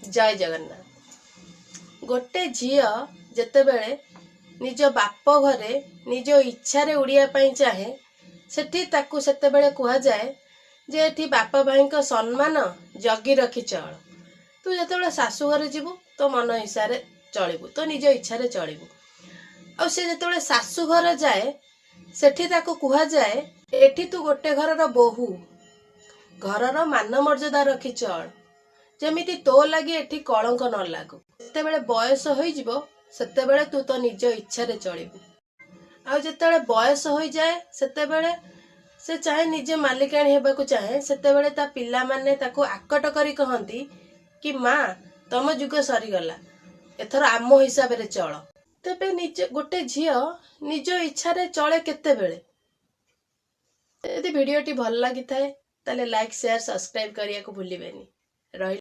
जय जगन्नाथ। गोटे झियो जेतेबेले निज बाप घरे निज इच्छा रे उड़िया पाई चाहे सेठी ताकू सेतेबेले कुहा जाए जे एठी बाप भाई को सम्मान जगी रखी चल। तू जेतेबेले सासू घरे जीवु तो मन हिसारे चलिबु, तो निज इच्छा रे चलिबु। आ से जेतेबेले सासू घर जाए सेठी ताकू कुहा जाए एठी तू गोटे घरर बोहू, घरर मान मर्यादा रखी चल, जेमिति तो लगी एठी कलंक न लागू। जेतेबेले बयस होई जिवो सेतेबेले तू तो निज इच्छा रे चलिबु। आ जेतेबेले बयस होई जाए सेतेबेले से चाहे निजे मालिकाणी हेबाकू चाहे सेतेबेले ता पिला माने ताकू आकट करी कहंती कि माँ तम जुग सरीगला, एथर आम हिसाब रे चल। तेबे निजे गोटे झियो निज इच्छा रे चले केतेबेले। यदि वीडियोटी भल लगी थाए ताले लाइक शेयर सब्सक्राइब करिया को भूलिबेनी। रही